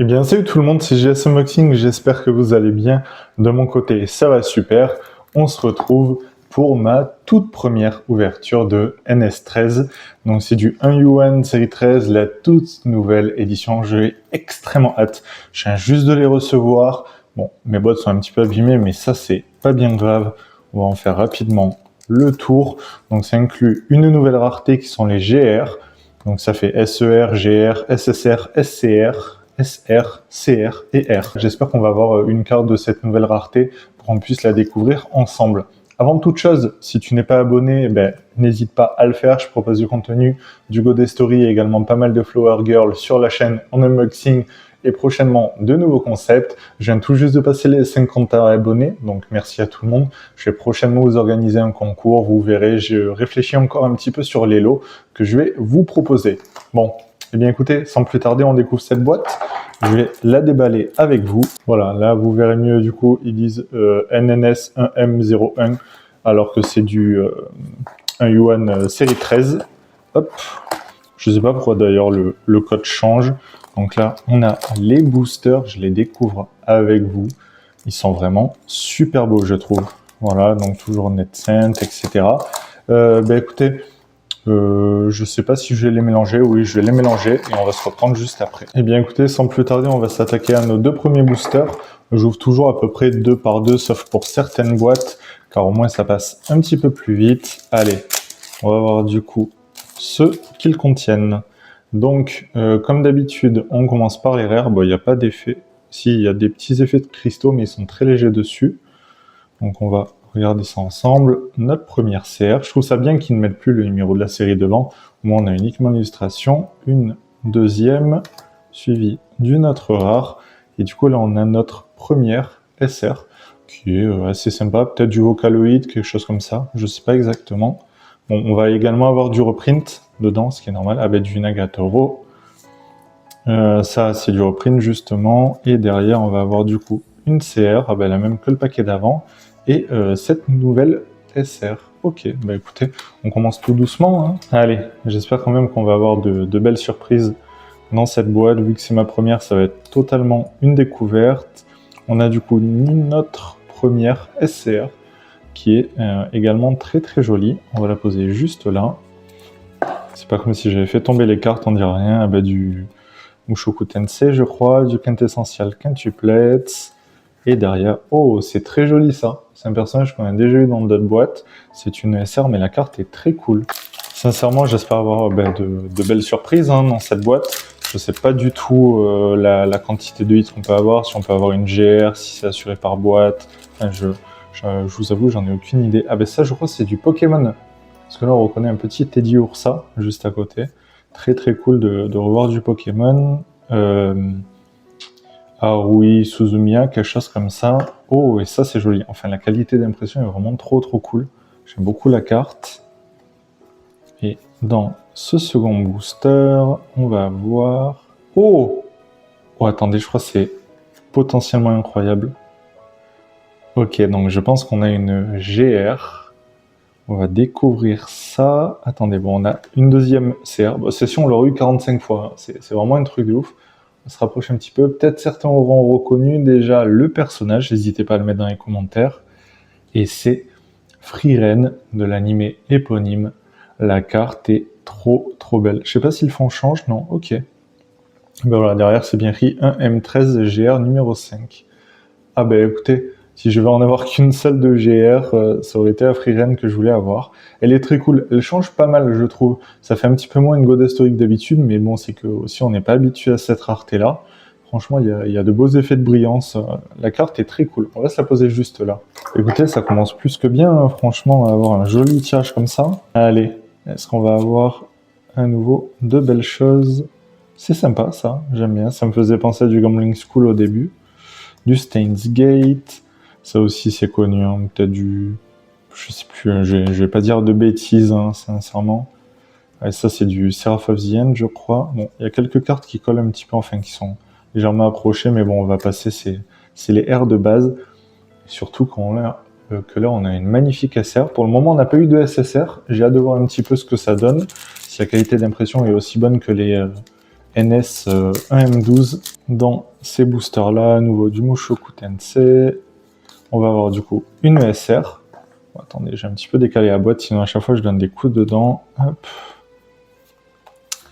Eh bien, salut tout le monde, c'est GS Unboxing, j'espère que vous allez bien. De mon côté, ça va super. On se retrouve pour ma toute première ouverture de NS13. Donc, c'est du 1 Yuan série 13, la toute nouvelle édition. J'ai extrêmement hâte. Je viens juste de les recevoir. Bon, mes boîtes sont un petit peu abîmées, mais ça, c'est pas bien grave. On va en faire rapidement le tour. Donc, ça inclut une nouvelle rareté qui sont les GR. Donc, ça fait SER, GR, SSR, SCR. SR, CR et R. J'espère qu'on va avoir une carte de cette nouvelle rareté pour qu'on puisse la découvrir ensemble. Avant toute chose, si tu n'es pas abonné, n'hésite pas à le faire. Je propose du contenu, du Go Day Story et également pas mal de Flower Girl sur la chaîne en unboxing et prochainement de nouveaux concepts. Je viens tout juste de passer les 50 abonnés, donc merci à tout le monde. Je vais prochainement vous organiser un concours, vous verrez, je réfléchis encore un petit peu sur les lots que je vais vous proposer. Bon, eh bien écoutez, sans plus tarder, on découvre cette boîte. Je vais la déballer avec vous. Voilà, là vous verrez mieux du coup, ils disent NNS 1M01 alors que c'est du 1 Yuan série 13. Hop, je sais pas pourquoi d'ailleurs le code change. Donc là, on a les boosters, je les découvre avec vous. Ils sont vraiment super beaux, je trouve. Voilà, donc toujours NetScent, etc. Écoutez, je sais pas si je vais les mélanger. Oui, je vais les mélanger et on va se reprendre juste après. Eh bien, écoutez, sans plus tarder, on va s'attaquer à nos deux premiers boosters. J'ouvre toujours à peu près 2 par 2, sauf pour certaines boîtes, car au moins ça passe un petit peu plus vite. Allez, on va voir du coup ceux qu'ils contiennent. Donc, comme d'habitude, on commence par les rares. Bon, il n'y a pas d'effet. Si, il y a des petits effets de cristaux, mais ils sont très légers dessus. Donc, on va regarder ça ensemble. Notre première CR. Je trouve ça bien qu'ils ne mettent plus le numéro de la série devant. Au moins, on a uniquement l'illustration. Une deuxième, suivie d'une autre rare. Et du coup, là, on a notre première SR, qui est assez sympa. Peut-être du Vocaloid, quelque chose comme ça. Je ne sais pas exactement. Bon, on va également avoir du reprint dedans, ce qui est normal, avec du Nagatoro. Ça, c'est du reprint, justement. Et derrière, on va avoir du coup une CR, la même que le paquet d'avant. Et cette nouvelle SR. Ok, écoutez, on commence tout doucement. Hein. Allez, j'espère quand même qu'on va avoir de belles surprises dans cette boîte. Vu que c'est ma première, ça va être totalement une découverte. On a du coup notre première SCR, qui est également très très jolie. On va la poser juste là. C'est pas comme si j'avais fait tomber les cartes, on dirait rien. Du Mushoku Tensei, je crois, du Quintessential Quintuplet. Et derrière, oh, c'est très joli ça. C'est un personnage qu'on a déjà eu dans d'autres boîtes. C'est une SR, mais la carte est très cool. Sincèrement, j'espère avoir de belles surprises dans cette boîte. Je sais pas du tout la quantité de hits qu'on peut avoir, si on peut avoir une GR, si c'est assuré par boîte. Enfin, je vous avoue, j'en ai aucune idée. Ah ça, je crois que c'est du Pokémon. Parce que là, on reconnaît un petit Teddy Ursa juste à côté. Très très cool de revoir du Pokémon. Arui, Suzumiya, quelque chose comme ça. Oh, et ça, c'est joli. Enfin, la qualité d'impression est vraiment trop trop cool. J'aime beaucoup la carte. Et dans ce second booster, on va avoir... Oh, attendez, je crois que c'est potentiellement incroyable. Ok, donc je pense qu'on a une GR. On va découvrir ça. Attendez, bon, on a une deuxième CR. Bon, si on l'aurait eu 45 fois. C'est vraiment un truc de ouf. On se rapproche un petit peu. Peut-être certains auront reconnu déjà le personnage. N'hésitez pas à le mettre dans les commentaires. Et c'est Frieren de l'anime éponyme. La carte est trop trop belle. Je sais pas si le fond change. Non, ok. Voilà, derrière c'est bien écrit 1M13 GR numéro 5. Ah écoutez, si je vais en avoir qu'une seule de GR, ça aurait été la Frieren que je voulais avoir. Elle est très cool, elle change pas mal je trouve. Ça fait un petit peu moins une Go Day Story que d'habitude, mais bon, c'est que aussi on n'est pas habitué à cette rareté-là. Franchement, il y a de beaux effets de brillance. La carte est très cool. On va se la poser juste là. Écoutez, ça commence plus que bien, hein, franchement, à avoir un joli tirage comme ça. Allez, est-ce qu'on va avoir à nouveau de belles choses? C'est sympa ça, j'aime bien. Ça me faisait penser à du Gambling School au début. Du Steins Gate. Ça aussi, c'est connu. Hein. Peut-être du... Je sais plus, je vais pas dire de bêtises, hein, sincèrement. Ouais, ça, c'est du Seraph of the End, je crois. Bon, il y a quelques cartes qui collent un petit peu, enfin, qui sont légèrement approchées, mais bon, on va passer, c'est les R de base. Et surtout quand que là, on a une magnifique SR. Pour le moment, on n'a pas eu de SSR. J'ai hâte de voir un petit peu ce que ça donne. Si la qualité d'impression est aussi bonne que les NS 1M12. dans ces boosters-là, à nouveau du Mushoku Tensei. On va avoir du coup une ESR. Bon, attendez, j'ai un petit peu décalé la boîte, sinon à chaque fois je donne des coups dedans. Hop.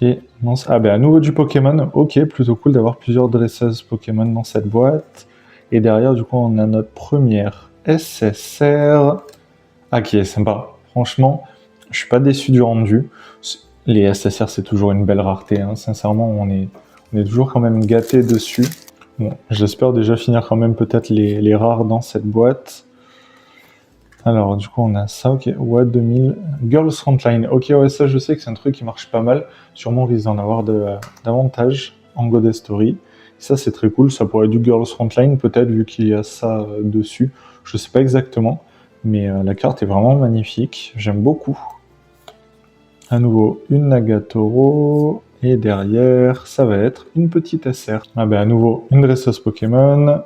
Et non, ah ben à nouveau du Pokémon. Ok, plutôt cool d'avoir plusieurs dresseuses Pokémon dans cette boîte. Et derrière, du coup, on a notre première SSR. Ah, qui est sympa. Franchement, je suis pas déçu du rendu. Les SSR, c'est toujours une belle rareté. Hein. Sincèrement, on est toujours quand même gâté dessus. Bon, j'espère déjà finir quand même peut-être les rares dans cette boîte. Alors, du coup, on a ça, ok. WA 2000. Girls Frontline. Ok, ouais, ça, je sais que c'est un truc qui marche pas mal. Sûrement, on risque d'en avoir davantage en Goddess Story. Ça, c'est très cool. Ça pourrait être du Girls Frontline, peut-être, vu qu'il y a ça dessus. Je sais pas exactement. Mais la carte est vraiment magnifique. J'aime beaucoup. À nouveau, une Nagatoro. Et derrière, ça va être une petite SR. Ah ben, à nouveau, une dresseuse Pokémon.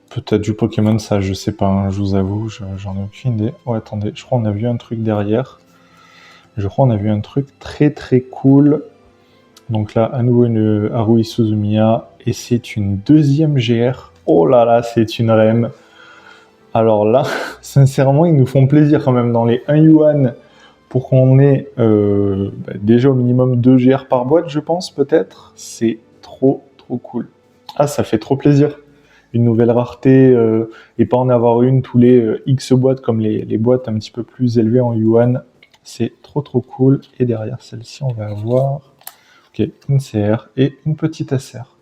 Peut-être du Pokémon, ça, je sais pas, hein, je vous avoue, j'en ai aucune idée. Oh, attendez, je crois qu'on a vu un truc derrière. Je crois qu'on a vu un truc très très cool. Donc là, à nouveau, une Harui Suzumiya. Et c'est une deuxième GR. Oh là là, c'est une REM. Alors là, sincèrement, ils nous font plaisir quand même dans les 1 yuan pour qu'on ait déjà au minimum 2 GR par boîte, je pense, peut-être. C'est trop trop cool. Ah, ça fait trop plaisir. Une nouvelle rareté et pas en avoir une tous les X boîtes comme les boîtes un petit peu plus élevées en yuan. C'est trop trop cool. Et derrière celle-ci, on va avoir une CR et une petite SR.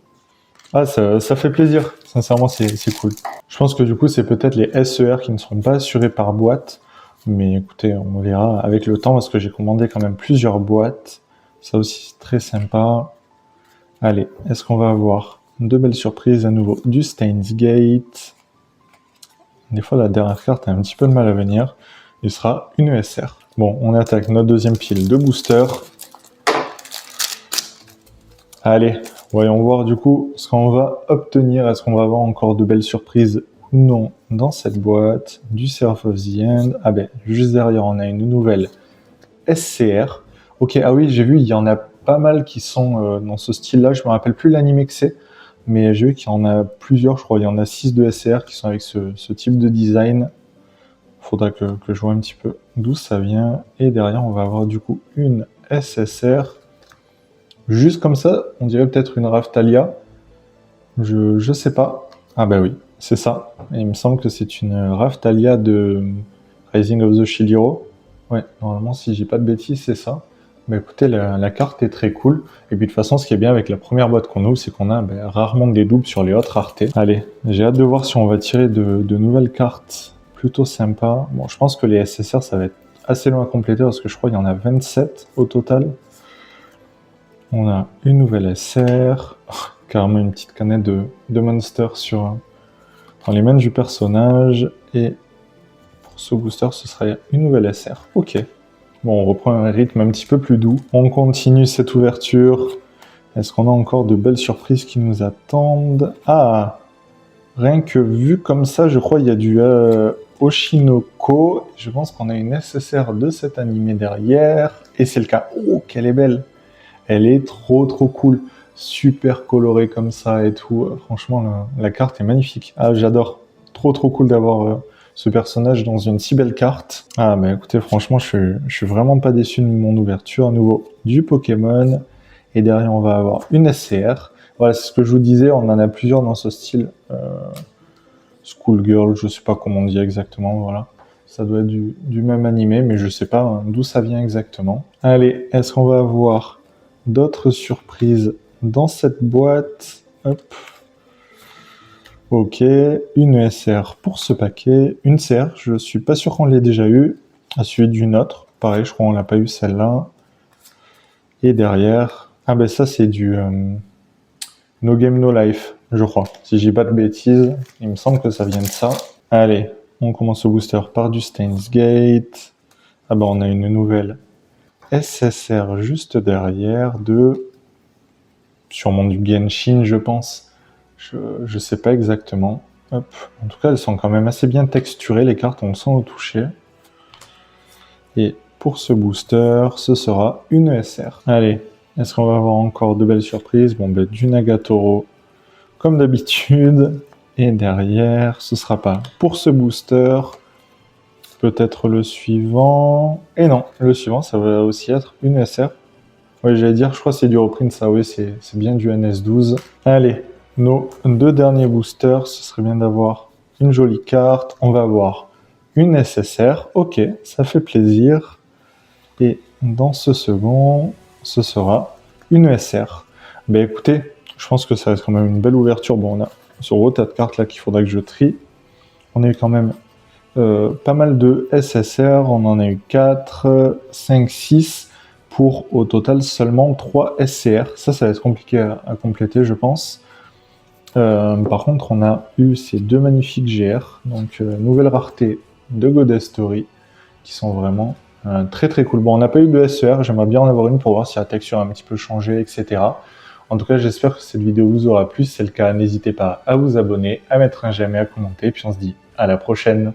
Ah, ça fait plaisir. Sincèrement, c'est cool. Je pense que du coup, c'est peut-être les SER qui ne seront pas assurés par boîte. Mais écoutez, on verra avec le temps parce que j'ai commandé quand même plusieurs boîtes. Ça aussi, c'est très sympa. Allez, est-ce qu'on va avoir deux belles surprises à nouveau du Steins Gate. Des fois, la dernière carte a un petit peu de mal à venir. Il sera une ESR. Bon, on attaque notre deuxième pile de boosters. Allez, voyons voir du coup ce qu'on va obtenir. Est-ce qu'on va avoir encore de belles surprises ou non dans cette boîte du Seraph of the End. Ah ben, juste derrière, on a une nouvelle SCR. Ok, ah oui, j'ai vu, il y en a pas mal qui sont dans ce style-là. Je me rappelle plus l'anime que c'est, mais j'ai vu qu'il y en a plusieurs. Je crois qu'il y en a 6 de SCR qui sont avec ce type de design. Faudra que je vois un petit peu d'où ça vient. Et derrière, on va avoir du coup une SSR. Juste comme ça, on dirait peut-être une Raftalia. Je sais pas. Ah bah oui, c'est ça. Et il me semble que c'est une Raftalia de Rising of the Shield Hero. Ouais, normalement, si j'ai pas de bêtises, c'est ça. Bah écoutez, la carte est très cool. Et puis de toute façon, ce qui est bien avec la première boîte qu'on ouvre, c'est qu'on a rarement des doubles sur les autres raretés. Allez, j'ai hâte de voir si on va tirer de nouvelles cartes plutôt sympas. Bon, je pense que les SSR, ça va être assez long à compléter parce que je crois qu'il y en a 27 au total. On a une nouvelle SR, carrément une petite canette de Monster dans les mains du personnage. Et pour ce booster, ce serait une nouvelle SR. Ok. Bon, on reprend un rythme un petit peu plus doux. On continue cette ouverture. Est-ce qu'on a encore de belles surprises qui nous attendent? Ah, rien que vu comme ça, je crois qu'il y a du Oshinoko. Je pense qu'on a une SSR de cet animé derrière. Et c'est le cas. Oh, qu'elle est belle! Elle est trop trop cool, super colorée comme ça et tout. Franchement, la carte est magnifique. Ah, j'adore. Trop trop cool d'avoir ce personnage dans une si belle carte. Ah, bah écoutez, franchement, je suis vraiment pas déçu de mon ouverture. À nouveau, du Pokémon. Et derrière, on va avoir une SCR. Voilà, c'est ce que je vous disais, on en a plusieurs dans ce style. Schoolgirl, je sais pas comment on dit exactement, voilà. Ça doit être du même animé, mais je sais pas d'où ça vient exactement. Allez, est-ce qu'on va avoir d'autres surprises dans cette boîte? Hop. Ok, une ESR pour ce paquet. Une CR, je suis pas sûr qu'on l'ait déjà eu. À suite d'une autre. Pareil, je crois qu'on l'a pas eu celle-là. Et derrière... Ah ben ça c'est du No Game No Life, je crois. Si j'ai pas de bêtises, il me semble que ça vient de ça. Allez, on commence au booster par du Steins Gate. Ah ben on a une nouvelle SSR juste derrière de... Sûrement du Genshin, je pense. Je sais pas exactement. Hop. En tout cas, elles sont quand même assez bien texturées, les cartes, on le sent au toucher. Et pour ce booster, ce sera une ESR. Allez, est-ce qu'on va avoir encore de belles surprises? Bon, ben, du Nagatoro comme d'habitude. Et derrière, ce sera pas pour ce booster. Peut-être le suivant. Et non, le suivant, ça va aussi être une SR. Oui, j'allais dire, je crois que c'est du reprint, ça, oui, c'est bien du NS12. Allez, nos 2 derniers boosters, ce serait bien d'avoir une jolie carte. On va avoir une SSR. Ok, ça fait plaisir. Et dans ce second, ce sera une SR. Ben écoutez, je pense que ça reste quand même une belle ouverture. Bon, on a sur gros tas de cartes là qu'il faudra que je trie. On a eu quand même pas mal de SSR. On en a eu 4, 5, 6 pour au total seulement 3 SCR. Ça va être compliqué à compléter, je pense. Par contre, on a eu ces 2 magnifiques GR. Donc, nouvelle rareté de Goddess Story qui sont vraiment très très cool. Bon, on n'a pas eu de SER, j'aimerais bien en avoir une pour voir si la texture a un petit peu changé, etc. En tout cas, j'espère que cette vidéo vous aura plu. Si c'est le cas, n'hésitez pas à vous abonner, à mettre un j'aime et à commenter. Puis on se dit à la prochaine.